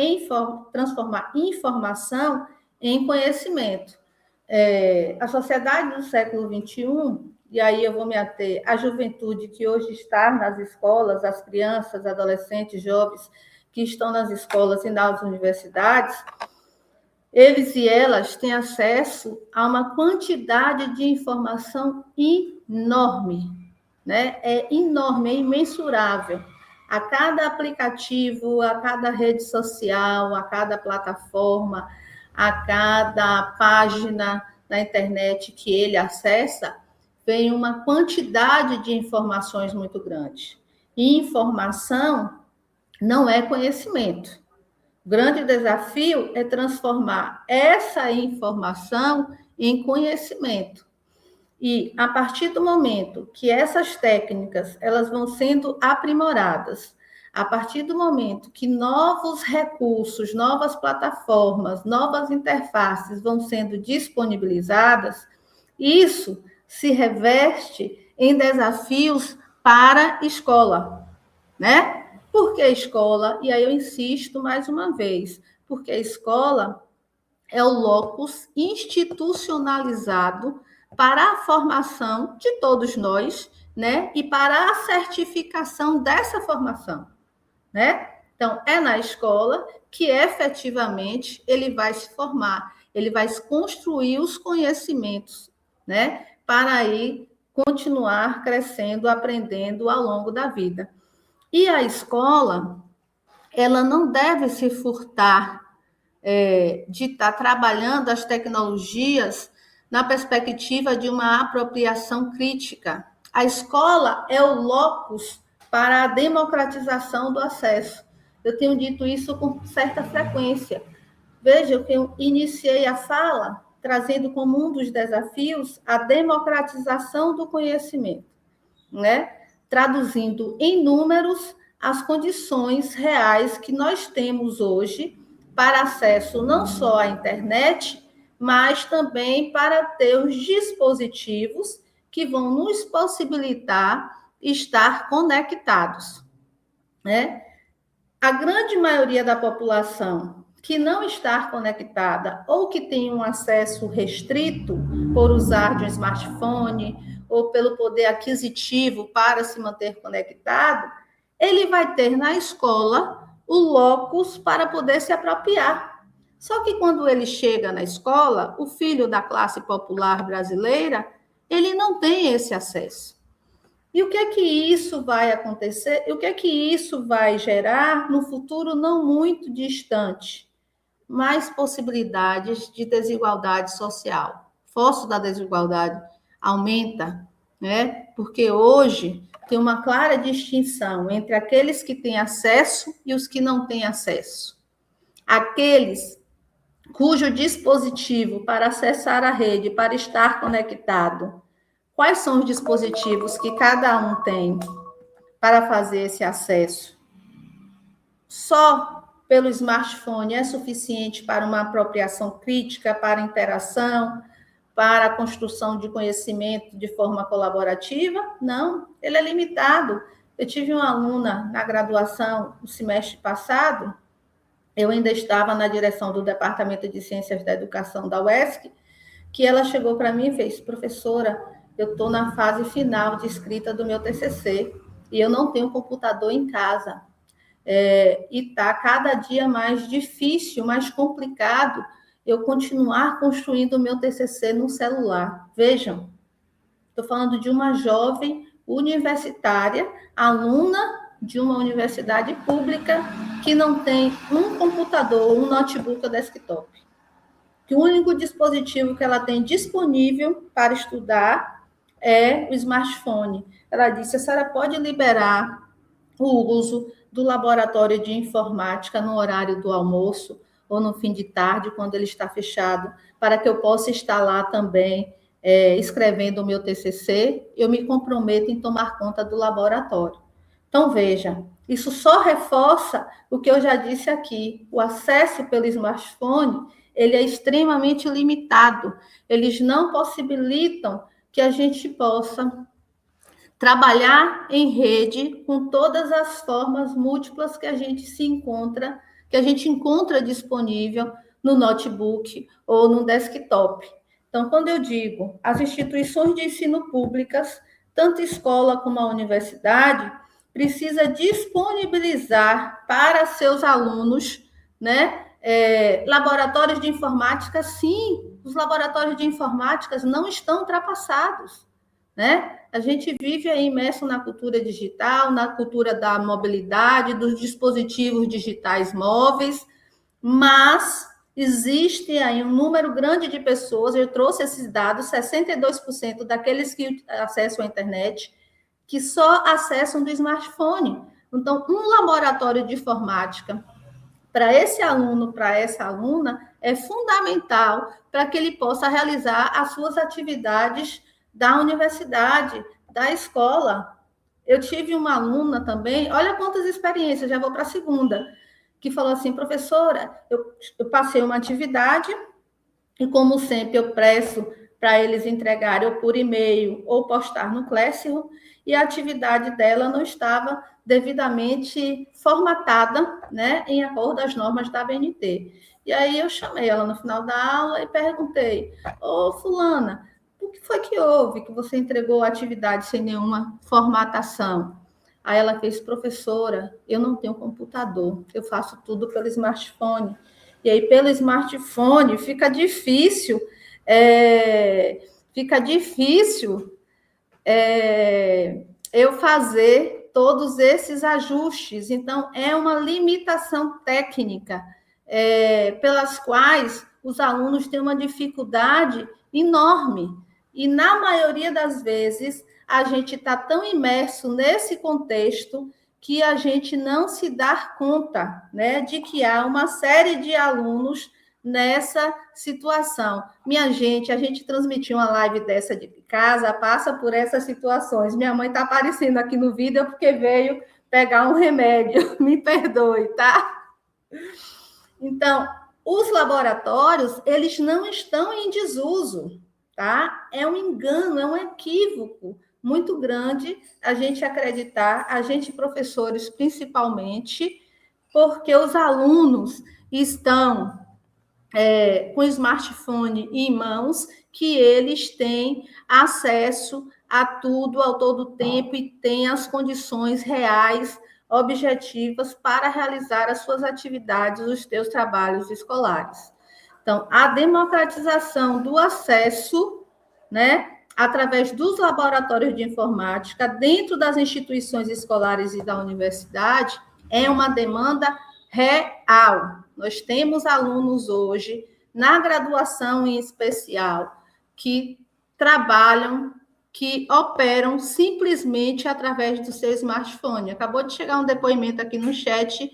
informação em conhecimento. A sociedade do século XXI, e aí eu vou me ater à juventude que hoje está nas escolas, as crianças, adolescentes, jovens que estão nas escolas e nas universidades, eles e elas têm acesso a uma quantidade de informação enorme, né? É enorme, é imensurável. A cada aplicativo, a cada rede social, a cada plataforma, a cada página na internet que ele acessa, vem uma quantidade de informações muito grande. E informação não é conhecimento. O grande desafio é transformar essa informação em conhecimento. E a partir do momento que essas técnicas elas vão sendo aprimoradas, a partir do momento que novos recursos, novas plataformas, novas interfaces vão sendo disponibilizadas, isso se reveste em desafios para a escola, né? Por que escola? E aí eu insisto mais uma vez, porque a escola é o locus institucionalizado para a formação de todos nós, né? E para a certificação dessa formação, né? Então, é na escola que efetivamente ele vai se formar, ele vai construir os conhecimentos, né? Para aí continuar crescendo, aprendendo ao longo da vida. E a escola, ela não deve se furtar de estar trabalhando as tecnologias na perspectiva de uma apropriação crítica. A escola é o locus para a democratização do acesso. Eu tenho dito isso com certa frequência. Veja que eu iniciei a fala trazendo como um dos desafios a democratização do conhecimento, né? Traduzindo em números as condições reais que nós temos hoje para acesso não só à internet, mas também para ter os dispositivos que vão nos possibilitar estar conectados, né? A grande maioria da população que não está conectada ou que tem um acesso restrito por usar de um smartphone ou pelo poder aquisitivo para se manter conectado, ele vai ter na escola o locus para poder se apropriar. Só que quando ele chega na escola, o filho da classe popular brasileira, ele não tem esse acesso. E o que é que isso vai acontecer? E o que é que isso vai gerar no futuro não muito distante? Mais possibilidades de desigualdade social. O fósforo da desigualdade aumenta, né? Porque hoje tem uma clara distinção entre aqueles que têm acesso e os que não têm acesso. Aqueles cujo dispositivo para acessar a rede, para estar conectado, quais são os dispositivos que cada um tem para fazer esse acesso? Só pelo smartphone é suficiente para uma apropriação crítica, para interação, para a construção de conhecimento de forma colaborativa? Não, ele é limitado. Eu tive uma aluna na graduação no semestre passado, eu ainda estava na direção do Departamento de Ciências da Educação da UESC, que ela chegou para mim e fez: professora, eu estou na fase final de escrita do meu TCC e eu não tenho computador em casa. E está cada dia mais difícil, mais complicado eu continuar construindo o meu TCC no celular. Vejam, estou falando de uma jovem universitária, aluna de uma universidade pública que não tem um computador, um notebook ou desktop. Que o único dispositivo que ela tem disponível para estudar é o smartphone. Ela disse: a senhora pode liberar o uso do laboratório de informática no horário do almoço ou no fim de tarde, quando ele está fechado, para que eu possa estar lá também escrevendo o meu TCC. Eu me comprometo em tomar conta do laboratório. Então, veja, isso só reforça o que eu já disse aqui. O acesso pelo smartphone, ele é extremamente limitado. Eles não possibilitam que a gente possa trabalhar em rede com todas as formas múltiplas que a gente encontra disponível no notebook ou no desktop. Então, quando eu digo as instituições de ensino públicas, tanto escola como a universidade, precisa disponibilizar para seus alunos, né, laboratórios de informática. Sim, os laboratórios de informática não estão ultrapassados, né? A gente vive aí imerso na cultura digital, na cultura da mobilidade, dos dispositivos digitais móveis, mas existe aí um número grande de pessoas, eu trouxe esses dados, 62% daqueles que acessam a internet, que só acessam do smartphone. Então, um laboratório de informática para esse aluno, para essa aluna, é fundamental para que ele possa realizar as suas atividades da universidade, da escola. Eu tive uma aluna também, olha quantas experiências, já vou para a segunda, que falou assim: professora, eu passei uma atividade e, como sempre, eu peço para eles entregarem ou por e-mail ou postar no Classroom, e a atividade dela não estava devidamente formatada, né, em acordo às normas da ABNT. E aí eu chamei ela no final da aula e perguntei: ô fulana, o que foi que houve que você entregou a atividade sem nenhuma formatação? Aí ela fez: professora, eu não tenho computador, eu faço tudo pelo smartphone. E aí, pelo smartphone, fica difícil eu fazer todos esses ajustes. Então, é uma limitação técnica pelas quais os alunos têm uma dificuldade enorme. E, na maioria das vezes, a gente está tão imerso nesse contexto que a gente não se dá conta, né, de que há uma série de alunos nessa situação. Minha gente, a gente transmitiu uma live dessa de casa, passa por essas situações. Minha mãe está aparecendo aqui no vídeo porque veio pegar um remédio, me perdoe, tá? Então, os laboratórios, eles não estão em desuso, tá? É um engano, é um equívoco muito grande a gente acreditar, a gente professores principalmente, porque os alunos estão com o smartphone em mãos, que eles têm acesso a tudo, ao todo tempo, e têm as condições reais, objetivas, para realizar as suas atividades, os seus trabalhos escolares. Então, a democratização do acesso, né, através dos laboratórios de informática, dentro das instituições escolares e da universidade, é uma demanda real. Nós temos alunos hoje, na graduação em especial, que trabalham, que operam simplesmente através do seu smartphone. Acabou de chegar um depoimento aqui no chat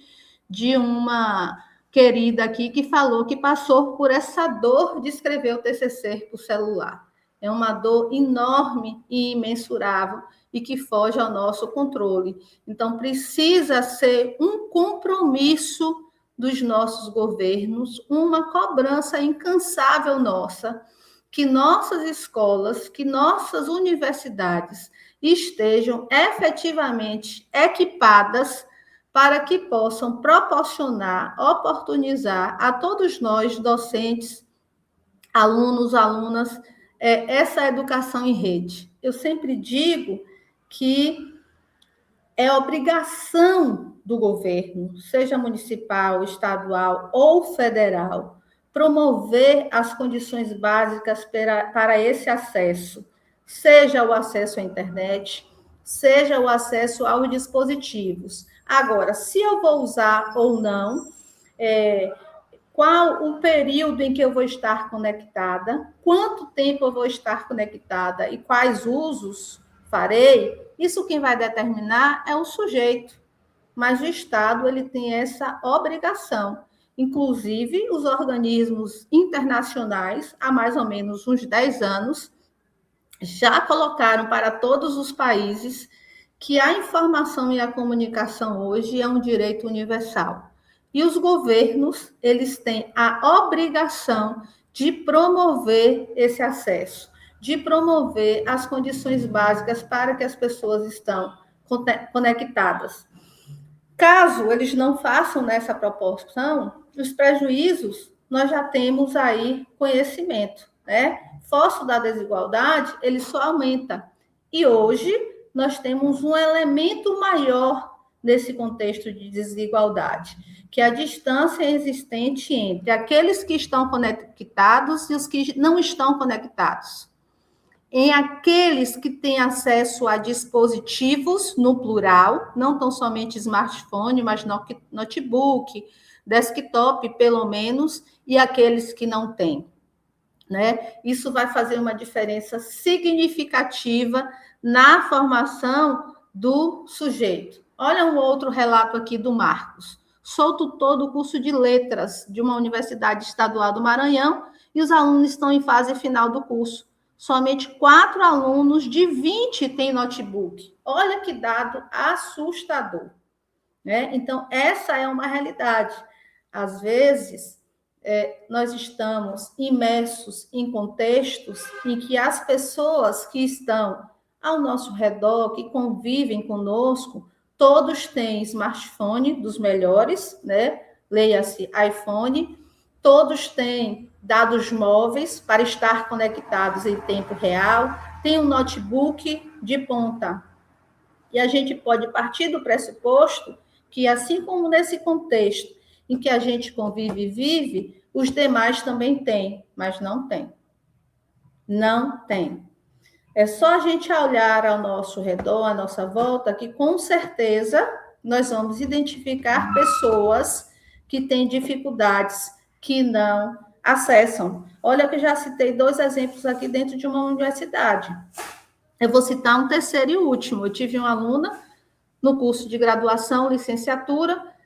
de uma querida aqui que falou que passou por essa dor de escrever o TCC por celular. É uma dor enorme e imensurável e que foge ao nosso controle. Então, precisa ser um compromisso dos nossos governos, uma cobrança incansável nossa, que nossas escolas, que nossas universidades estejam efetivamente equipadas para que possam proporcionar, oportunizar a todos nós, docentes, alunos, alunas, essa educação em rede. Eu sempre digo que é obrigação do governo, seja municipal, estadual ou federal, promover as condições básicas para esse acesso, seja o acesso à internet, seja o acesso aos dispositivos. Agora, se eu vou usar ou não, qual o período em que eu vou estar conectada, quanto tempo eu vou estar conectada e quais usos farei, isso quem vai determinar é o sujeito. Mas o Estado ele tem essa obrigação. Inclusive, os organismos internacionais, há mais ou menos uns 10 anos, já colocaram para todos os países que a informação e a comunicação hoje é um direito universal. E os governos, eles têm a obrigação de promover esse acesso, de promover as condições básicas para que as pessoas estão conectadas. Caso eles não façam nessa proporção, os prejuízos, nós já temos aí conhecimento, né? Fósforo da desigualdade, ele só aumenta. E hoje, nós temos um elemento maior nesse contexto de desigualdade, que é a distância existente entre aqueles que estão conectados e os que não estão conectados. Em aqueles que têm acesso a dispositivos, no plural, não tão somente smartphone, mas notebook, desktop, pelo menos, e aqueles que não têm. Né? Isso vai fazer uma diferença significativa na formação do sujeito. Olha um outro relato aqui do Marcos. Sou tutor do curso de letras de uma universidade estadual do Maranhão e os alunos estão em fase final do curso. Somente 4 alunos de 20 têm notebook. Olha que dado assustador. Né? Então, essa é uma realidade. Às vezes, nós estamos imersos em contextos em que as pessoas que estão ao nosso redor, que convivem conosco, todos têm smartphone dos melhores, né? Leia-se iPhone, todos têm dados móveis para estar conectados em tempo real, tem um notebook de ponta. E a gente pode partir do pressuposto que, assim como nesse contexto em que a gente convive e vive, os demais também têm, mas não tem. Não tem. É só a gente olhar ao nosso redor, à nossa volta, que com certeza nós vamos identificar pessoas que têm dificuldades, que não acessam. Olha que eu já citei 2 exemplos aqui dentro de uma universidade. Eu vou citar um terceiro e último. Eu tive uma aluna no curso de graduação, licenciatura,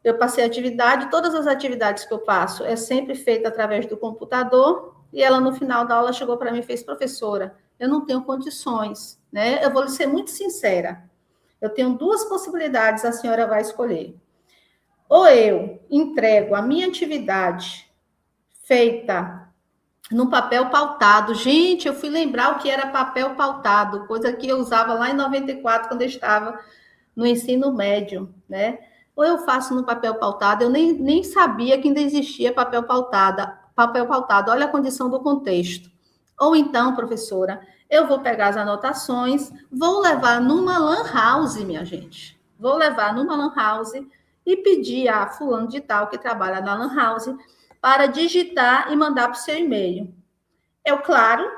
eu passei atividade, todas as atividades que eu passo é sempre feita através do computador, e ela no final da aula chegou para mim e fez: professora, eu não tenho condições, né? Eu vou ser muito sincera. Eu tenho 2 possibilidades, a senhora vai escolher. Ou eu entrego a minha atividade feita no papel pautado. Gente, eu fui lembrar o que era papel pautado, coisa que eu usava lá em 94, quando eu estava no ensino médio, né? Ou eu faço no papel pautado, eu nem sabia que ainda existia papel pautado, olha a condição do contexto. Ou então, professora, eu vou pegar as anotações, vou levar numa lan house, minha gente. Vou levar numa lan house e pedir a fulano de tal que trabalha na lan house para digitar e mandar para o seu e-mail. Eu, claro,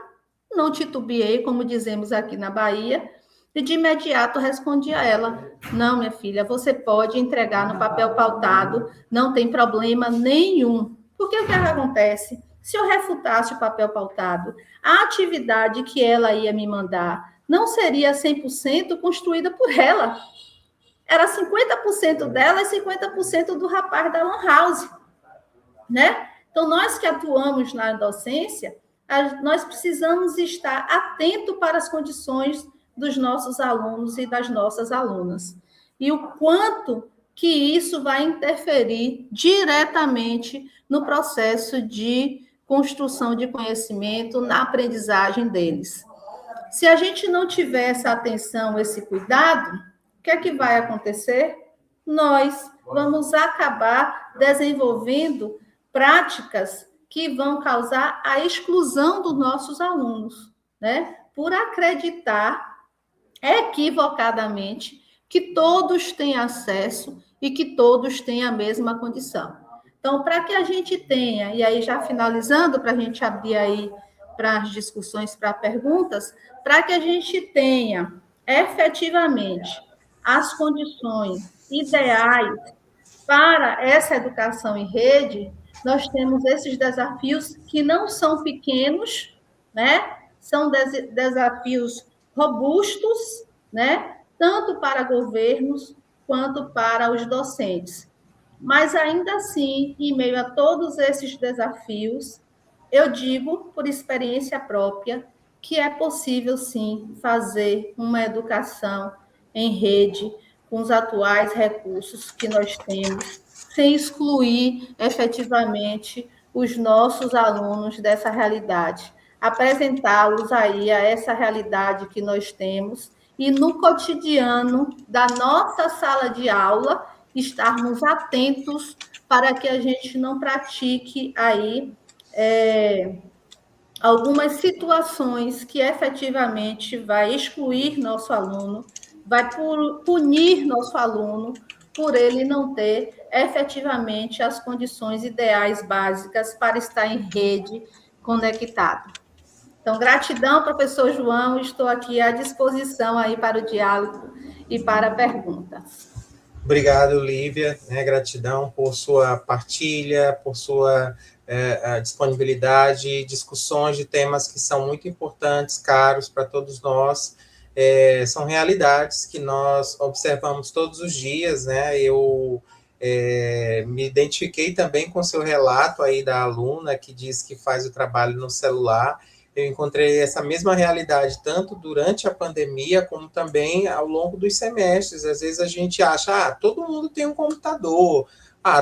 não titubeei, como dizemos aqui na Bahia, e de imediato respondi a ela: não, minha filha, você pode entregar no papel pautado, não tem problema nenhum. Porque o que acontece? Se eu refutasse o papel pautado, a atividade que ela ia me mandar não seria 100% construída por ela. Era 50% dela e 50% do rapaz da lan house, né? Então, nós que atuamos na docência, nós precisamos estar atentos para as condições dos nossos alunos e das nossas alunas. E o quanto que isso vai interferir diretamente no processo de construção de conhecimento, na aprendizagem deles. Se a gente não tiver essa atenção, esse cuidado, o que é que vai acontecer? Nós vamos acabar desenvolvendo práticas que vão causar a exclusão dos nossos alunos, né? Por acreditar equivocadamente que todos têm acesso e que todos têm a mesma condição. Então, para que a gente tenha, e aí já finalizando, para a gente abrir aí para as discussões, para perguntas, para que a gente tenha efetivamente as condições ideais para essa educação em rede, nós temos esses desafios que não são pequenos, né? São desafios robustos, né? Tanto para governos quanto para os docentes. Mas ainda assim, em meio a todos esses desafios, eu digo por experiência própria que é possível sim fazer uma educação em rede com os atuais recursos que nós temos, sem excluir efetivamente os nossos alunos dessa realidade, apresentá-los aí a essa realidade que nós temos e no cotidiano da nossa sala de aula estarmos atentos para que a gente não pratique aí algumas situações que efetivamente vai excluir nosso aluno, vai punir nosso aluno por ele não ter efetivamente as condições ideais básicas para estar em rede conectado. Então, gratidão, professor João, estou aqui à disposição aí para o diálogo e para perguntas. Obrigado, Lívia, gratidão por sua partilha, por sua disponibilidade, discussões de temas que são muito importantes, caros para todos nós, são realidades que nós observamos todos os dias, né? Eu me identifiquei também com o seu relato aí da aluna que diz que faz o trabalho no celular. Eu encontrei essa mesma realidade tanto durante a pandemia como também ao longo dos semestres. Às vezes a gente acha, todo mundo tem um computador,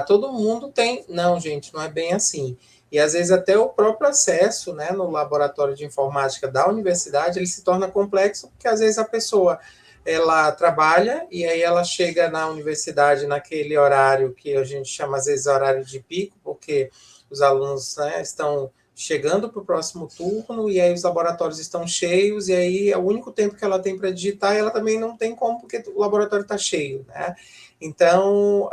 todo mundo tem... Não, gente, não é bem assim. E às vezes até o próprio acesso, né, no laboratório de informática da universidade, ele se torna complexo, porque às vezes a pessoa ela trabalha e aí ela chega na universidade naquele horário que a gente chama às vezes horário de pico, porque os alunos, né, estão chegando para o próximo turno, e aí os laboratórios estão cheios, e aí é o único tempo que ela tem para digitar, e ela também não tem como, porque o laboratório está cheio, né? Então,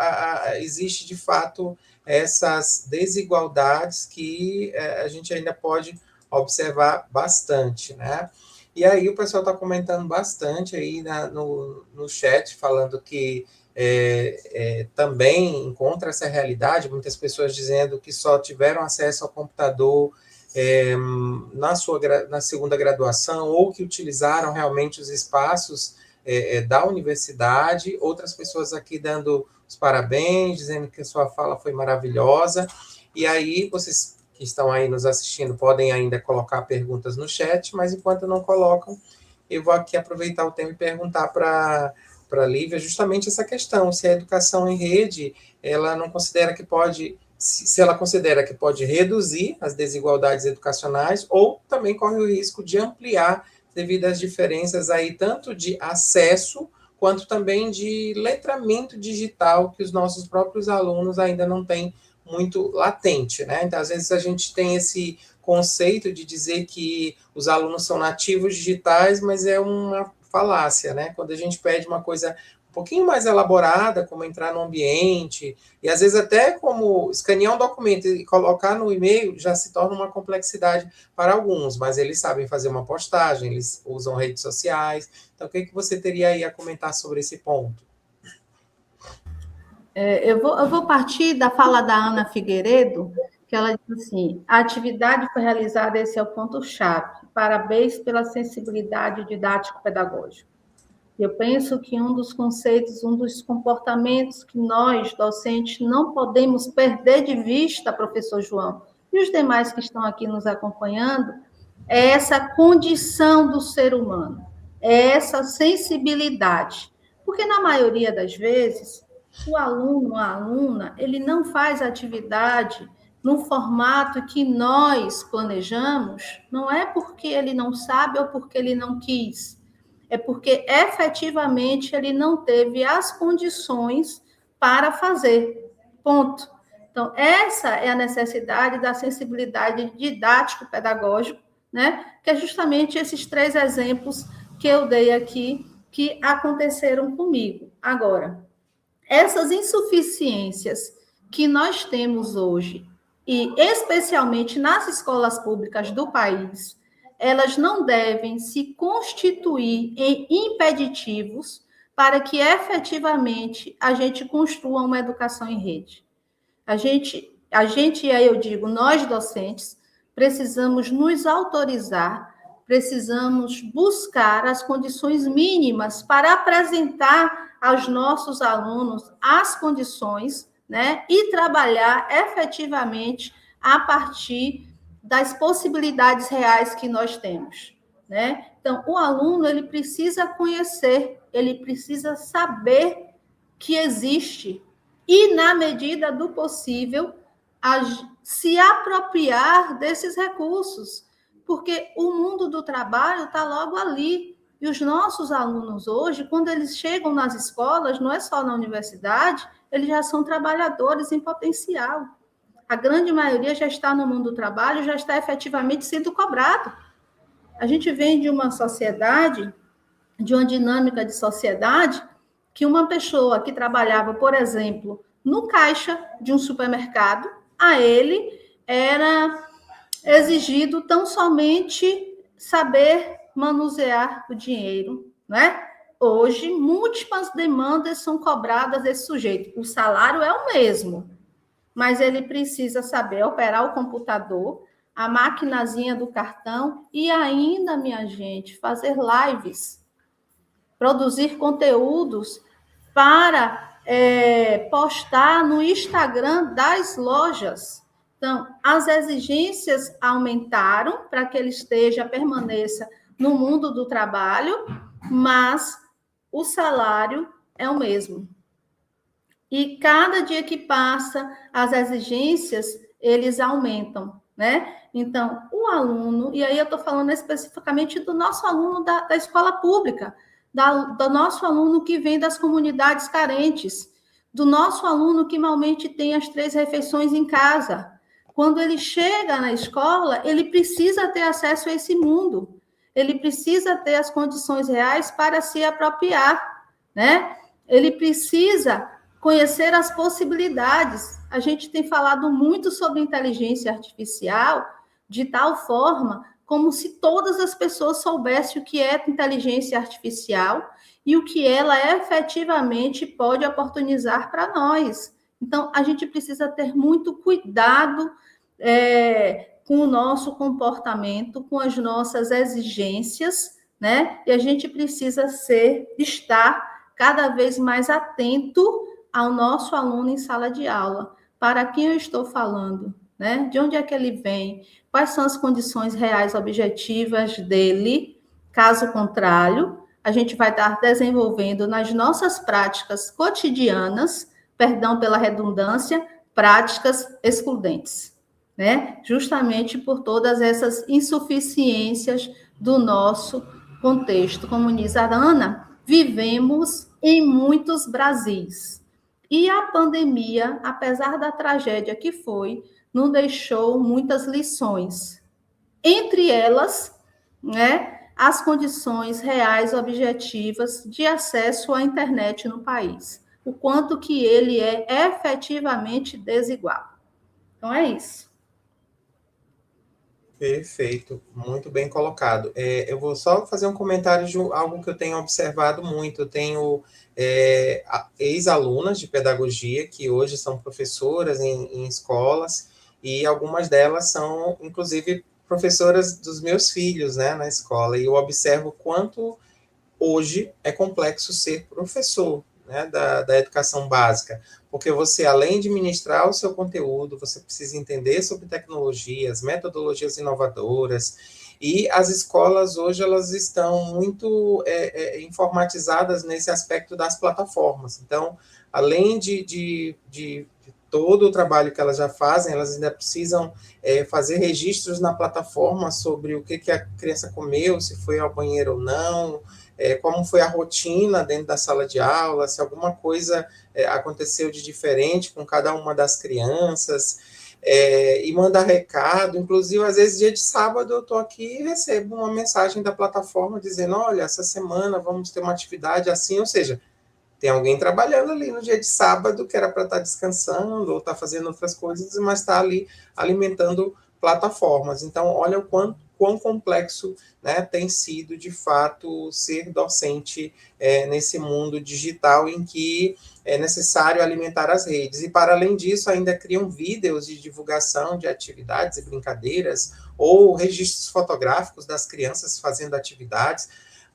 existe, de fato, essas desigualdades que a gente ainda pode observar bastante, né? E aí o pessoal está comentando bastante aí no chat, falando que também encontra essa realidade, muitas pessoas dizendo que só tiveram acesso ao computador na segunda graduação, ou que utilizaram realmente os espaços da universidade, outras pessoas aqui dando os parabéns, dizendo que a sua fala foi maravilhosa, e aí vocês que estão aí nos assistindo podem ainda colocar perguntas no chat, mas enquanto não colocam, eu vou aqui aproveitar o tempo e perguntar para a Lívia justamente essa questão, se a educação em rede, ela não considera que pode, se ela considera que pode reduzir as desigualdades educacionais, ou também corre o risco de ampliar devido às diferenças aí, tanto de acesso, quanto também de letramento digital, que os nossos próprios alunos ainda não têm muito latente, né? Então, às vezes a gente tem esse conceito de dizer que os alunos são nativos digitais, mas é uma falácia, né? Quando a gente pede uma coisa um pouquinho mais elaborada, como entrar no ambiente, e às vezes até como escanear um documento e colocar no e-mail, já se torna uma complexidade para alguns, mas eles sabem fazer uma postagem, eles usam redes sociais. Então, o que você teria aí a comentar sobre esse ponto? Eu vou partir da fala da Ana Figueiredo, que ela diz assim: a atividade foi realizada, esse é o ponto-chave. Parabéns pela sensibilidade didático-pedagógica. Eu penso que um dos conceitos, um dos comportamentos que nós, docentes, não podemos perder de vista, professor João, e os demais que estão aqui nos acompanhando, é essa condição do ser humano, é essa sensibilidade. Porque, na maioria das vezes, o aluno, a aluna, ele não faz atividade no formato que nós planejamos, não é porque ele não sabe ou porque ele não quis, é porque efetivamente ele não teve as condições para fazer. Ponto. Então, essa é a necessidade da sensibilidade didático-pedagógica, né? Que é justamente esses 3 exemplos que eu dei aqui, que aconteceram comigo. Agora, essas insuficiências que nós temos hoje, e especialmente nas escolas públicas do país, elas não devem se constituir em impeditivos para que efetivamente a gente construa uma educação em rede. A gente, e aí eu digo, nós docentes, precisamos nos autorizar, precisamos buscar as condições mínimas para apresentar aos nossos alunos as condições, né, e trabalhar efetivamente a partir das possibilidades reais que nós temos, né? Então, o aluno, ele precisa conhecer, ele precisa saber que existe e, na medida do possível, se apropriar desses recursos, porque o mundo do trabalho está logo ali. E os nossos alunos hoje, quando eles chegam nas escolas, não é só na universidade, eles já são trabalhadores em potencial. A grande maioria já está no mundo do trabalho, já está efetivamente sendo cobrado. A gente vem de uma sociedade, de uma dinâmica de sociedade, que uma pessoa que trabalhava, por exemplo, no caixa de um supermercado, a ele era exigido tão somente saber manusear o dinheiro, né? Hoje, múltiplas demandas são cobradas desse sujeito. O salário é o mesmo, mas ele precisa saber operar o computador, a maquinazinha do cartão e ainda, minha gente, fazer lives, produzir conteúdos para postar no Instagram das lojas. Então, as exigências aumentaram para que ele permaneça no mundo do trabalho, mas o salário é o mesmo. E cada dia que passa, as exigências, eles aumentam, né? Então, o aluno, e aí eu estou falando especificamente do nosso aluno da escola pública, do nosso aluno que vem das comunidades carentes, do nosso aluno que malmente tem as 3 refeições em casa. Quando ele chega na escola, ele precisa ter acesso a esse mundo, ele precisa ter as condições reais para se apropriar, né? Ele precisa conhecer as possibilidades. A gente tem falado muito sobre inteligência artificial, de tal forma como se todas as pessoas soubessem o que é inteligência artificial e o que ela efetivamente pode oportunizar para nós. Então, a gente precisa ter muito cuidado com o nosso comportamento, com as nossas exigências, né? E a gente precisa estar cada vez mais atento ao nosso aluno em sala de aula. Para quem eu estou falando, né? De onde é que ele vem? Quais são as condições reais objetivas dele? Caso contrário, a gente vai estar desenvolvendo nas nossas práticas cotidianas, perdão pela redundância, práticas excludentes, né? Justamente por todas essas insuficiências do nosso contexto. Como diz a Ana, vivemos em muitos Brasis. E a pandemia, apesar da tragédia que foi, nos deixou muitas lições. Entre elas, né, as condições reais objetivas de acesso à internet no país. O quanto que ele é efetivamente desigual. Então, é isso. Perfeito, muito bem colocado. Eu vou só fazer um comentário de algo que eu tenho observado muito. Eu tenho ex-alunas de pedagogia que hoje são professoras em escolas, e algumas delas são, inclusive, professoras dos meus filhos, né, na escola, e eu observo quanto hoje é complexo ser professor, né, da educação básica, porque você, além de ministrar o seu conteúdo, você precisa entender sobre tecnologias, metodologias inovadoras, e as escolas hoje elas estão muito informatizadas nesse aspecto das plataformas. Então, além de todo o trabalho que elas já fazem, elas ainda precisam fazer registros na plataforma sobre o que a criança comeu, se foi ao banheiro ou não, como foi a rotina dentro da sala de aula, se alguma coisa aconteceu de diferente com cada uma das crianças, e mandar recado. Inclusive, às vezes, dia de sábado, eu estou aqui e recebo uma mensagem da plataforma dizendo, olha, essa semana vamos ter uma atividade assim, ou seja, tem alguém trabalhando ali no dia de sábado, que era para estar descansando ou estar fazendo outras coisas, mas está ali alimentando plataformas. Então, olha o quão complexo, né, tem sido, de fato, ser docente nesse mundo digital em que é necessário alimentar as redes. E, para além disso, ainda criam vídeos de divulgação de atividades e brincadeiras ou registros fotográficos das crianças fazendo atividades,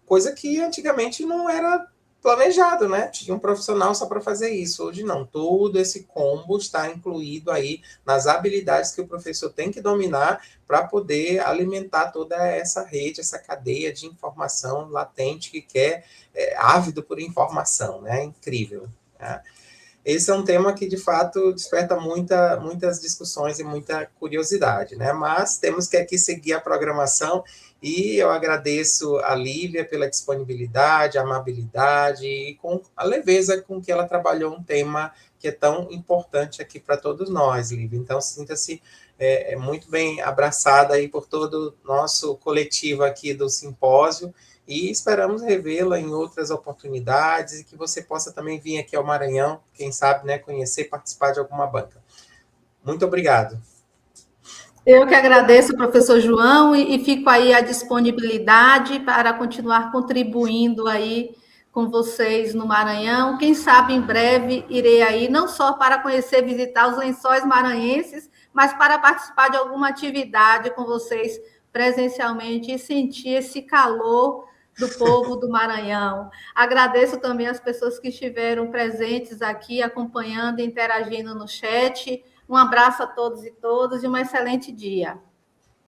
coisa que antigamente não era planejado, né? Tinha um profissional só para fazer isso. Hoje não, todo esse combo está incluído aí nas habilidades que o professor tem que dominar para poder alimentar toda essa rede, essa cadeia de informação latente que quer, ávido por informação, né? Incrível, né? Esse é um tema que, de fato, desperta muitas discussões e muita curiosidade, né? Mas temos que aqui seguir a programação e eu agradeço a Lívia pela disponibilidade, a amabilidade e com a leveza com que ela trabalhou um tema que é tão importante aqui para todos nós, Lívia. Então, sinta-se muito bem abraçada aí por todo o nosso coletivo aqui do simpósio e esperamos revê-la em outras oportunidades e que você possa também vir aqui ao Maranhão, quem sabe, né, conhecer e participar de alguma banca. Muito obrigado. Eu que agradeço, professor João, e fico aí à disponibilidade para continuar contribuindo aí com vocês no Maranhão. Quem sabe em breve irei aí, não só para conhecer, visitar os Lençóis Maranhenses, mas para participar de alguma atividade com vocês presencialmente e sentir esse calor do povo do Maranhão. Agradeço também as pessoas que estiveram presentes aqui, acompanhando e interagindo no chat. Um abraço a todos e todas e um excelente dia.